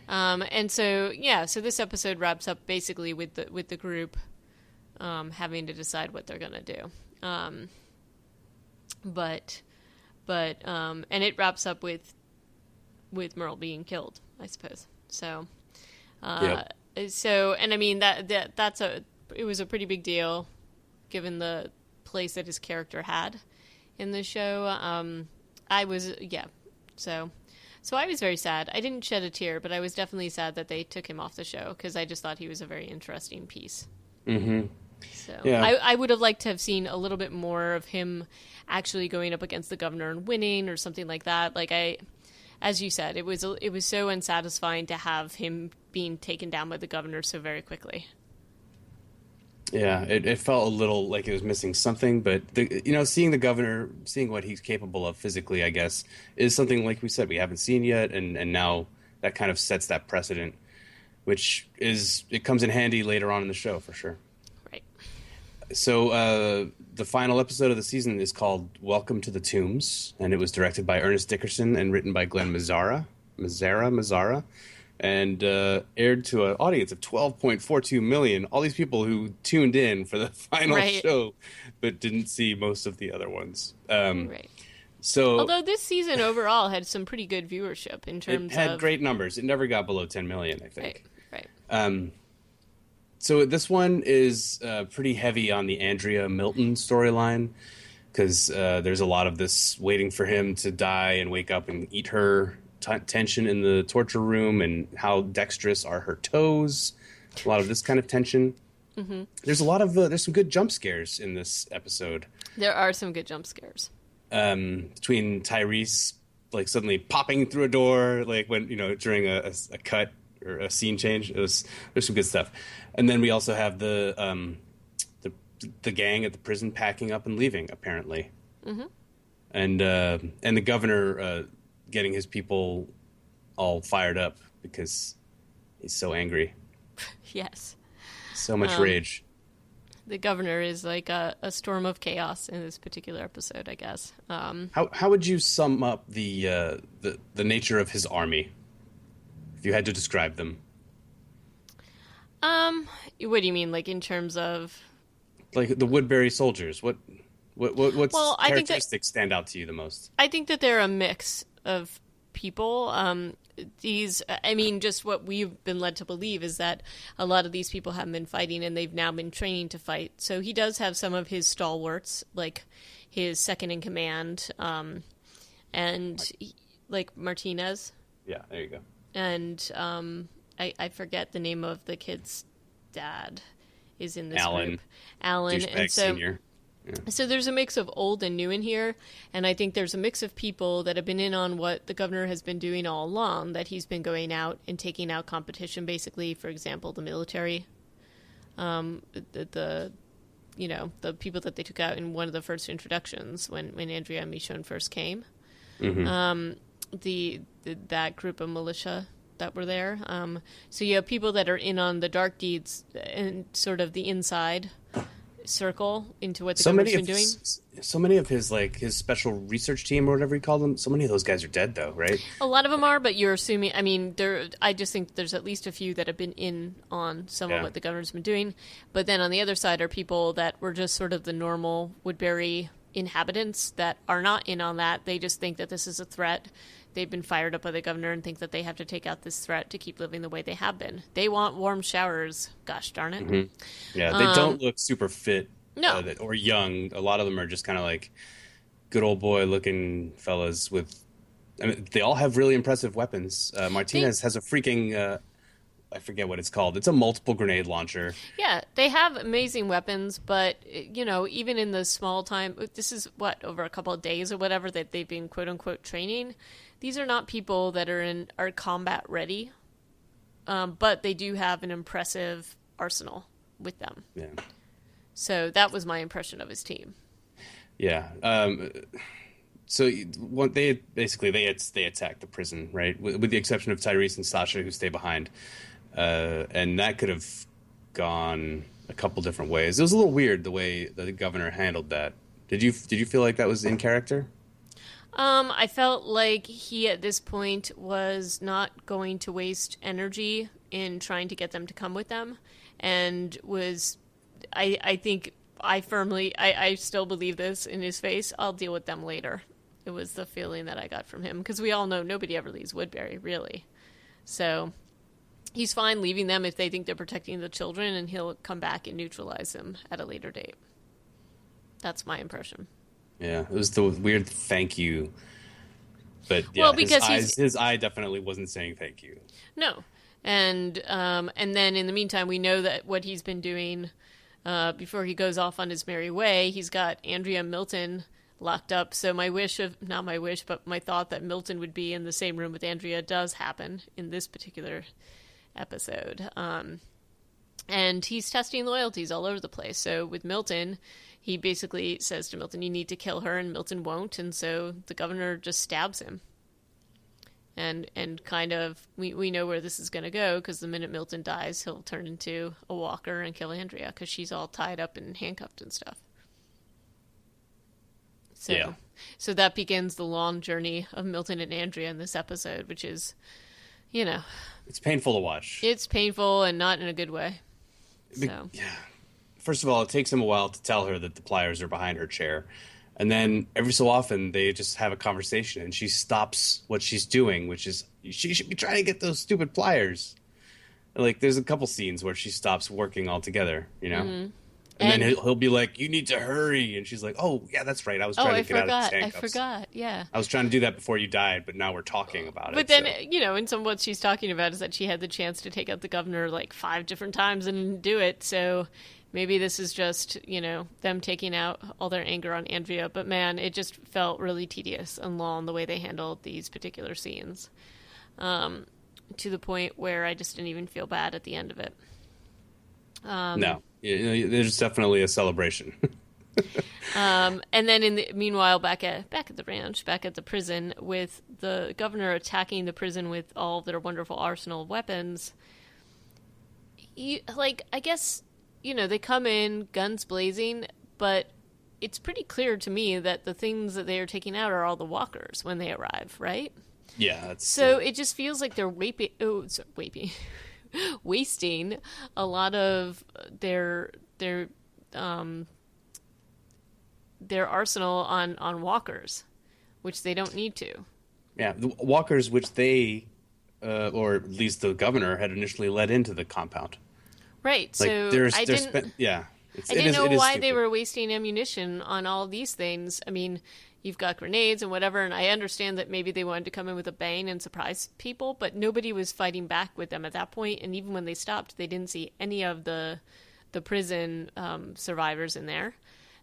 And so this episode wraps up basically with the group having to decide what they're going to do. And it wraps up with Merle being killed, I suppose. So,
Yep.
and I mean it was a pretty big deal given the place that his character had in the show. So I was very sad. I didn't shed a tear, but I was definitely sad that they took him off the show because I just thought he was a very interesting piece.
Mm-hmm.
So
Yeah.
I would have liked to have seen a little bit more of him actually going up against the governor and winning or something like that. As you said, it was so unsatisfying to have him being taken down by the governor so very quickly.
Yeah, it felt a little like it was missing something, but seeing the governor, seeing what he's capable of physically, I guess, is something like we said we haven't seen yet, and now that kind of sets that precedent, which it comes in handy later on in the show for sure.
Right.
So the final episode of the season is called "Welcome to the Tombs," and it was directed by Ernest Dickerson and written by Glenn Mazzara, and aired to an audience of 12.42 million. All these people who tuned in for the final show, but didn't see most of the other ones.
Right.
So,
although this season overall had some pretty good viewership in terms of...
It had great numbers. It never got below 10 million, I think.
Right.
So this one is pretty heavy on the Andrea Milton storyline, because there's a lot of this waiting for him to die and wake up and eat her tension in the torture room, and how dexterous are her toes. A lot of this kind of tension. Mm-hmm. There's a lot of there's some good jump scares in this episode.
There are some good jump scares.
Between Tyrese suddenly popping through a door, when during a cut or a scene change. There's some good stuff. And then we also have the gang at the prison packing up and leaving, apparently. Mm-hmm. And the governor getting his people all fired up because he's so angry.
Yes.
So much rage.
The governor is like a storm of chaos in this particular episode, I guess.
How would you sum up the nature of his army, if you had to describe them?
What do you mean, in terms of
the Woodbury soldiers? What characteristics stand out to you the most?
I think that they're a mix of people. Just what we've been led to believe is that a lot of these people haven't been fighting and they've now been training to fight. So he does have some of his stalwarts, like his second in command, Martinez.
Yeah, there you go.
And I forget the name of the kid's dad is in this
Alan.
group. Alan.
And so Senior. Yeah.
So there's a mix of old and new in here, and I think there's a mix of people that have been in on what the governor has been doing all along, that he's been going out and taking out competition, basically, for example, the military. The people that they took out in one of the first introductions when Andrea and Michonne first came. Mm-hmm. That group of militia that were there. So you have people that are in on the dark deeds and sort of the inside circle into what the government's been doing.
So many of his special research team or whatever you call them, so many of those guys are dead though, right?
A lot of them are, but you're assuming, I just think there's at least a few that have been in on some of what the governor's been doing. But then on the other side are people that were just sort of the normal Woodbury inhabitants that are not in on that. They just think that this is a threat. They've been fired up by the governor and think that they have to take out this threat to keep living the way they have been. They want warm showers. Gosh darn it.
Mm-hmm. Yeah, they don't look super fit or young. A lot of them are just kind of good old boy looking fellas they all have really impressive weapons. Martinez has a freaking... I forget what it's called. It's a multiple grenade launcher.
Yeah, they have amazing weapons, but, even in the small time, this is over a couple of days or whatever that they've been quote unquote training. These are not people that are combat ready, but they do have an impressive arsenal with them. Yeah. So that was my impression of his team.
Yeah. So they attack the prison, right? With the exception of Tyrese and Sasha, who stay behind. And that could have gone a couple different ways. It was a little weird the way the governor handled that. Did you feel like that was in character?
I felt like he at this point was not going to waste energy in trying to get them to come with them, and was I think I still believe this in his face. I'll deal with them later. It was the feeling that I got from him, because we all know nobody ever leaves Woodbury, really. So he's fine leaving them if they think they're protecting the children, and he'll come back and neutralize them at a later date. That's my impression.
Yeah, it was the weird thank you. But yeah,
well, because
his eye definitely wasn't saying thank you.
No. And then in the meantime, we know that what he's been doing before he goes off on his merry way, he's got Andrea and Milton locked up. So my thought that Milton would be in the same room with Andrea does happen in this particular episode. And he's testing loyalties all over the place. So with Milton, he basically says to Milton, you need to kill her, and Milton won't. And so the governor just stabs him. And kind of, we know where this is going to go, because the minute Milton dies, he'll turn into a walker and kill Andrea, because she's all tied up and handcuffed and stuff. So,
yeah.
So that begins the long journey of Milton and Andrea in this episode, which is,
it's painful to watch.
It's painful, and not in a good way. So.
Yeah. First of all, it takes him a while to tell her that the pliers are behind her chair. And then every so often they just have a conversation, and she stops what she's doing, which is she should be trying to get those stupid pliers. Like, there's a couple scenes where she stops working altogether, Mm-hmm. And then he'll be like, you need to hurry. And she's like, oh, yeah, that's right. I was trying to get out of the handcuffs.
I forgot, yeah.
I was trying to do that before you died, but now we're talking about it.
But then, and what she's talking about is that she had the chance to take out the governor like 5 different times and didn't do it. So maybe this is just, them taking out all their anger on Andrea. But man, it just felt really tedious and long the way they handled these particular scenes. To the point where I just didn't even feel bad at the end of it.
No. There's definitely a celebration.
And then meanwhile, back at the ranch, back at the prison, with the governor attacking the prison with all of their wonderful arsenal of weapons, I guess, they come in guns blazing, but it's pretty clear to me that the things that they are taking out are all the walkers when they arrive, right?
Yeah.
So it just feels like they're wasting a lot of their arsenal on walkers, which they don't need to.
Yeah, the walkers, which they, or at least the governor, had initially led into the compound.
Right.
Like,
so
I didn't
know why they were wasting ammunition on all these things. I mean, you've got grenades and whatever, and I understand that maybe they wanted to come in with a bang and surprise people, but nobody was fighting back with them at that point. And even when they stopped, they didn't see any of the prison survivors in there.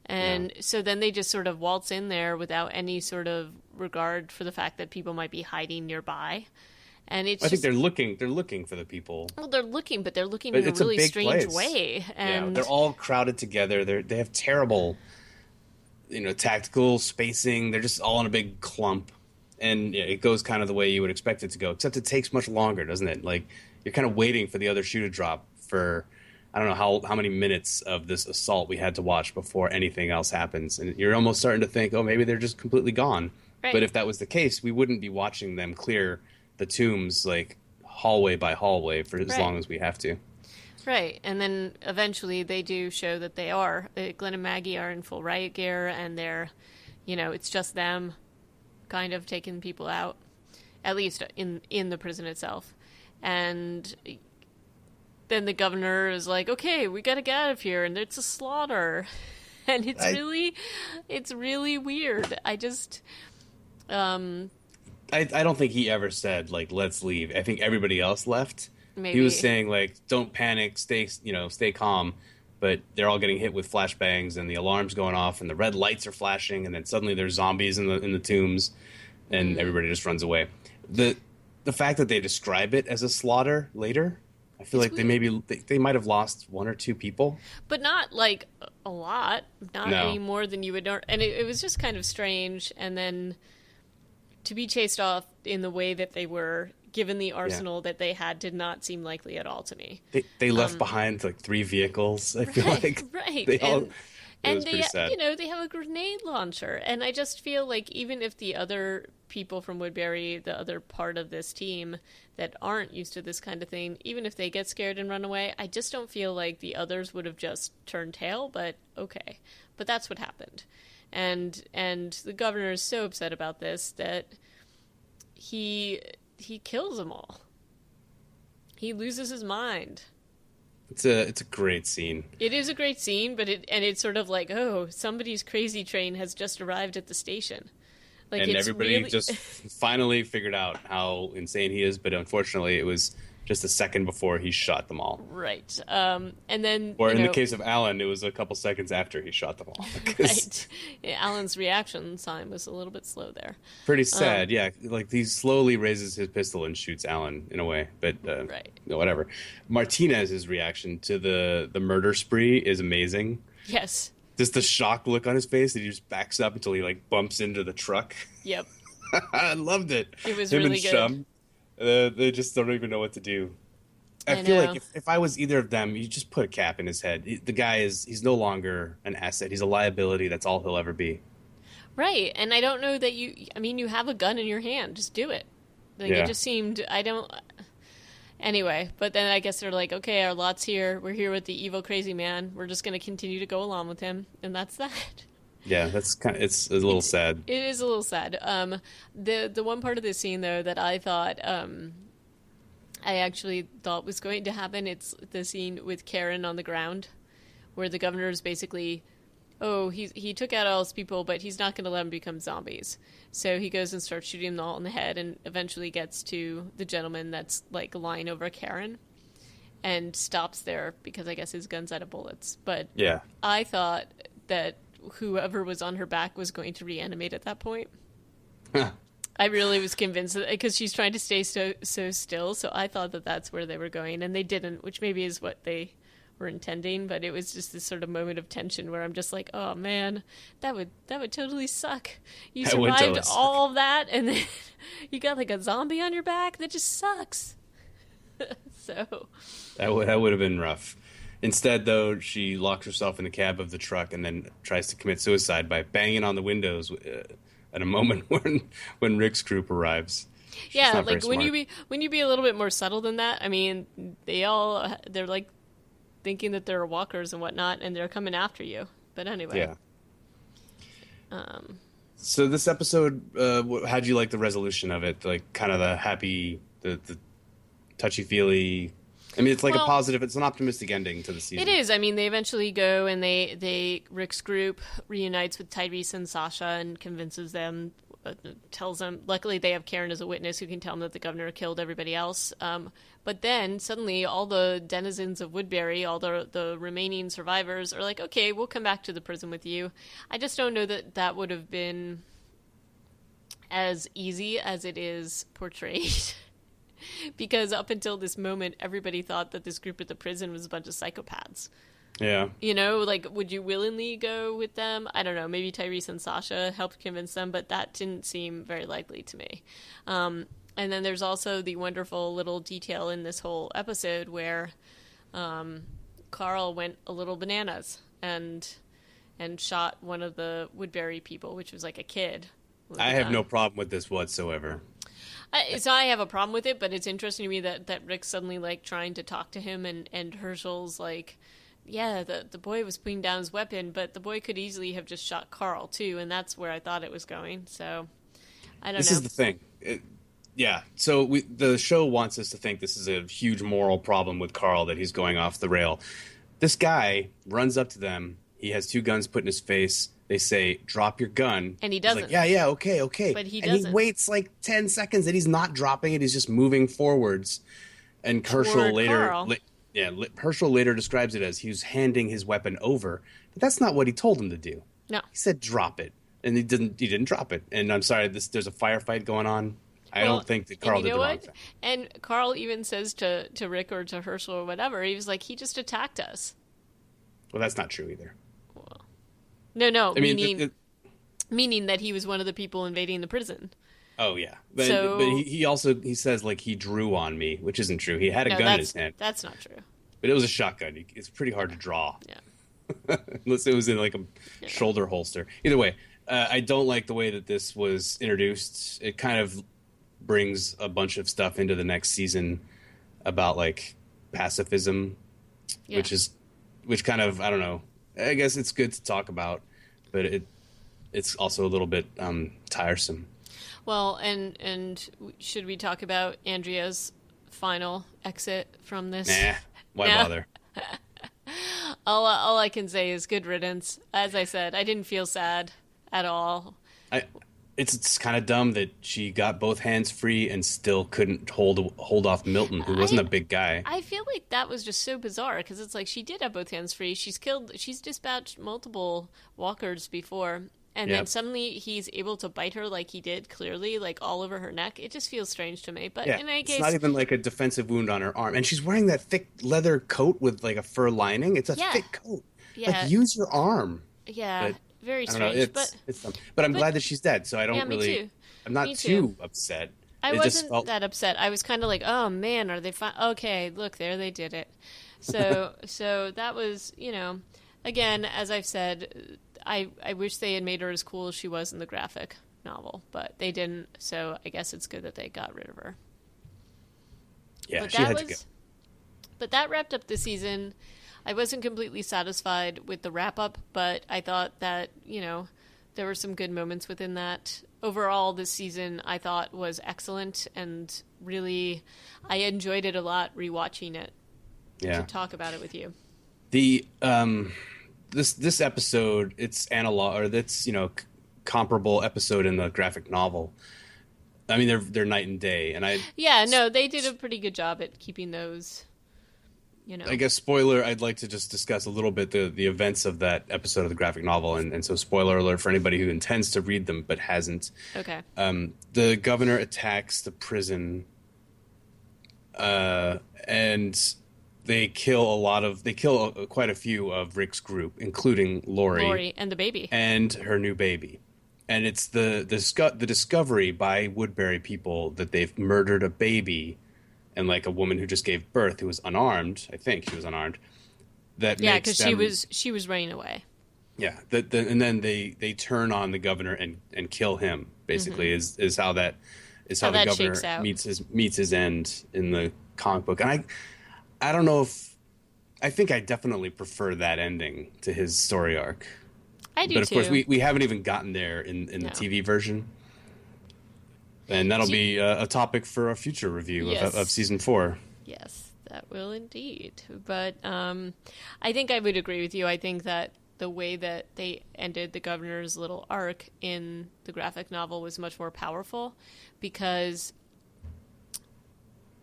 And so then they just sort of waltz in there without any sort of regard for the fact that people might be hiding nearby. And I
think they're looking for the people.
Well, they're looking in a really strange way. And
they're all crowded together. They have terrible, tactical spacing. They're just all in a big clump. And it goes kind of the way you would expect it to go, except it takes much longer, doesn't it? Like, you're kind of waiting for the other shoe to drop for, I don't know how many minutes of this assault we had to watch before anything else happens. And you're almost starting to think, oh, maybe they're just completely gone. Right. But if that was the case, we wouldn't be watching them clear the tombs like hallway by hallway for as long as we have to.
Right. And then eventually they do show that they are. Glenn and Maggie are in full riot gear, and they're, it's just them kind of taking people out, at least in the prison itself. And then the governor is like, okay, we got to get out of here, and it's a slaughter. And it's really weird. I just...
I don't think he ever said, like, let's leave. I think everybody else left.
Maybe.
He was saying, like, don't panic, stay calm. But they're all getting hit with flashbangs, and the alarm's going off, and the red lights are flashing, and then suddenly there's zombies in the tombs, and everybody just runs away. The fact that they describe it as a slaughter later, I feel like they might have lost 1 or 2 people.
But not, like, a lot. Not any more than you would know. And it was just kind of strange, and then... to be chased off in the way that they were, given the arsenal that they had, did not seem likely at all to me.
They left behind like 3 vehicles. I feel like
right.
It
And
was pretty sad.
they have a grenade launcher. And I just feel like even if the other people from Woodbury, the other part of this team that aren't used to this kind of thing, even if they get scared and run away, I just don't feel like the others would have just turned tail, but okay. But that's what happened. And the governor is so upset about this that he kills them all. He loses his mind.
It's a great scene.
It is a great scene, but it's sort of like, oh, somebody's crazy train has just arrived at the station. Like,
And
it's
everybody
really...
just finally figured out how insane he is, but unfortunately it was just a second before he shot them all.
Right. And then,
Or in the case of Alan, it was a couple seconds after he shot them all.
right. Alan's reaction time was a little bit slow there.
Pretty sad, yeah. Like, he slowly raises his pistol and shoots Alan in a way, but
Right.
whatever. Martinez's reaction to the murder spree is amazing.
Yes.
Just the shock look on his face, and he just backs up until he like bumps into the truck.
Yep.
I loved it.
It was
Him
really
and
good.
Shum, they just don't even know what to do. I feel like if I was either of them, you just put a cap in his head. The guy he's no longer an asset. He's a liability. That's all he'll ever be.
Right. And I don't know that you have a gun in your hand. Just do it. Like,
Yeah.
it just seemed, anyway, but then I guess they're like, okay, our lot's here. We're here with the evil crazy man. We're just going to continue to go along with him. And that's that.
Yeah, it's a little sad.
It is a little sad. The one part of this scene, though, that I thought, I actually thought was going to happen, it's the scene with Karen on the ground, where the governor is basically, oh, he took out all his people, but he's not going to let them become zombies. So he goes and starts shooting them all in the head, and eventually gets to the gentleman that's like lying over Karen, and stops there because I guess his gun's out of bullets. But
Yeah.
I thought that whoever was on her back was going to reanimate at that point. I really was convinced because she's trying to stay so still. So I thought that that's where they were going, and they didn't, which maybe is what they were intending. But it was just this sort of moment of tension where I'm just like, oh man, that would totally suck. You
That would
survived
totally suck.
all of that, and then you got like a zombie on your back. That just sucks. So
That would have been rough. Instead, though, she locks herself in the cab of the truck and then tries to commit suicide by banging on the windows at a moment when Rick's group arrives.
yeah,
not very
like when
smart.
you be a little bit more subtle than that. I mean, they're like thinking that they're walkers and whatnot, and they're coming after you. But anyway,
Yeah. So this episode, how'd you like the resolution of it? Like, kind of the happy, the touchy-feely... I mean, it's like a positive, it's an optimistic ending to the season.
it is. I mean, they eventually go and Rick's group reunites with Tyrese and Sasha and convinces them, tells them, luckily they have Karen as a witness who can tell them that the governor killed everybody else. But then suddenly all the denizens of Woodbury, all the remaining survivors are like, okay, we'll come back to the prison with you. I just don't know that would have been as easy as it is portrayed. Because up until this moment, everybody thought that this group at the prison was a bunch of psychopaths.
Yeah.
You know, like, would you willingly go with them? I don't know. Maybe Tyrese and Sasha helped convince them, but that didn't seem very likely to me. And then there's also the wonderful little detail in this whole episode where Carl went a little bananas and shot one of the Woodbury people, which was like a kid.
I have no problem with this whatsoever.
So I have a problem with it, but it's interesting to me that Rick's suddenly like trying to talk to him, and Herschel's like, yeah, the boy was putting down his weapon, but the boy could easily have just shot Carl too, and that's where I thought it was going. So I don't know.
This is the thing. Yeah. So the show wants us to think this is a huge moral problem with Carl, that he's going off the rail. This guy runs up to them. He has two guns put in his face. They say, drop your gun.
And he
He's
doesn't.
like, yeah, okay.
But he
and
doesn't.
he waits like 10 seconds, and he's not dropping it. He's just moving forwards. And Herschel later...
Carl.
Herschel later describes it as he was handing his weapon over. But that's not what he told him to do.
No.
He said, drop it. And he didn't drop it. And I'm sorry, there's a firefight going on. I don't think that Carl did the wrong thing.
And Carl even says to Rick or to Herschel or whatever, he was like, he just attacked us.
Well, that's not true either.
Well, no,
I mean,
meaning that he was one of the people invading the prison.
Oh yeah, but
So-
he also says like he drew on me, which isn't true. He had a gun in his hand,
That's not true.
but it was a shotgun. It's pretty hard to draw.
Yeah.
unless it was in like a shoulder holster. Either way, I don't like the way that this was introduced. It kind of brings a bunch of stuff into the next season about like pacifism, which kind of, I don't know. I guess it's good to talk about, but it's also a little bit tiresome.
Well, and should we talk about Andrea's final exit from this?
Nah, why bother?
All I can say is good riddance. As I said, I didn't feel sad at all.
It's kind of dumb that she got both hands free and still couldn't hold off Milton, who wasn't a big guy.
I feel like that was just so bizarre because it's like she did have both hands free. She's dispatched multiple walkers before, and then suddenly he's able to bite her like he did, clearly, like all over her neck. It just feels strange to me. But in any case,
it's not even like a defensive wound on her arm, and she's wearing that thick leather coat with like a fur lining. It's a thick coat. Yeah. Like, use your arm.
Yeah.
But,
very strange,
but I'm glad that she's dead, so I don't
me
really.
Too.
I'm not too upset.
I wasn't that upset. I was kind of like, oh man, are they fine? Okay, look, there they did it. So that was, again, as I've said, I wish they had made her as cool as she was in the graphic novel, but they didn't. So I guess it's good that they got rid of her.
Yeah, she had to go.
But that wrapped up the season. I wasn't completely satisfied with the wrap-up, but I thought that, there were some good moments within that. Overall, this season, I thought, was excellent, and really, I enjoyed it a lot rewatching it to talk about it with you.
The this episode, it's analog, or that's, comparable episode in the graphic novel. I mean, they're night and day, and
they did a pretty good job at keeping those.
I guess spoiler, I'd like to just discuss a little bit the events of that episode of the graphic novel. And so spoiler alert for anybody who intends to read them but hasn't.
Okay.
The governor attacks the prison and they kill quite a few of Rick's group, including Lori
and the baby.
And her new baby. And it's the discovery by Woodbury people that they've murdered a baby and like a woman who just gave birth, who was unarmed. I think she was unarmed.
Because she was running away.
Yeah, and then they turn on the governor and kill him. Basically, is how the governor meets his end in the comic book. And I don't know if I think I definitely prefer that ending to his story arc.
I do,
but of
too.
course we haven't even gotten there in the TV version. And that'll be a topic for a future review of season 4.
Yes, that will indeed. But I think I would agree with you. I think that the way that they ended the governor's little arc in the graphic novel was much more powerful because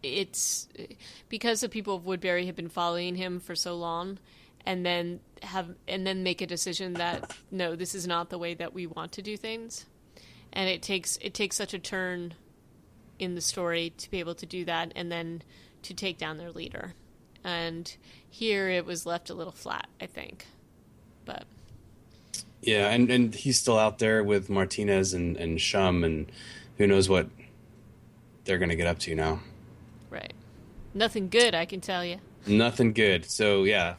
the people of Woodbury have been following him for so long, and then make a decision that no, this is not the way that we want to do things. And it takes such a turn in the story to be able to do that and then to take down their leader. And here it was left a little flat, I think. But
yeah, and he's still out there with Martinez and Shum, and who knows what they're going to get up to now.
Right. Nothing good, I can tell you.
Nothing good. So yeah,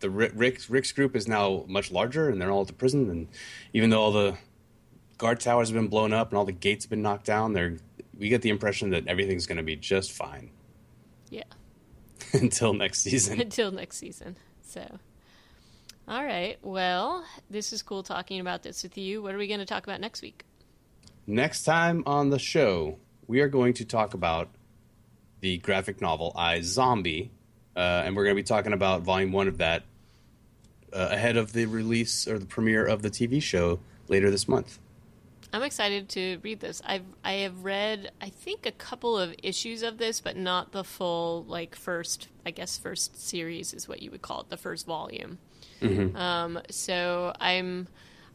Rick's group is now much larger, and they're all at the prison. And even though all the guard towers have been blown up and all the gates have been knocked down, we get the impression that everything's going to be just fine.
Yeah.
Until next season.
So, all right. Well, this is cool talking about this with you. What are we going to talk about next week?
Next time on the show, we are going to talk about the graphic novel I, Zombie, and we're going to be talking about Volume 1 of that ahead of the release or the premiere of the TV show later this month.
I'm excited to read this. I have read, I think, a couple of issues of this, but not the full, first series is what you would call it, the first volume. Mm-hmm. So I'm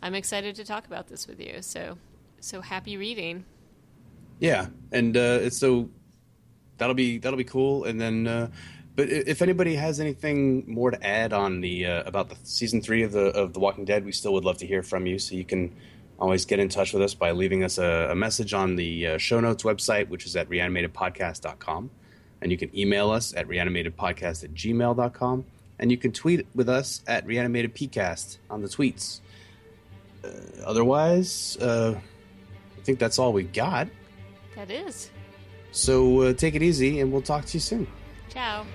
excited to talk about this with you. So happy reading. Yeah,
and so that'll be cool. And then, but if anybody has anything more to add on the about the season 3 of the Walking Dead, we still would love to hear from you. So you can always get in touch with us by leaving us a message on the show notes website, which is at reanimatedpodcast.com. And you can email us at reanimatedpodcast@gmail.com. And you can tweet with us at Reanimated PCast on the tweets. Otherwise, I think that's all we got.
That is.
So take it easy, and we'll talk to you soon.
Ciao.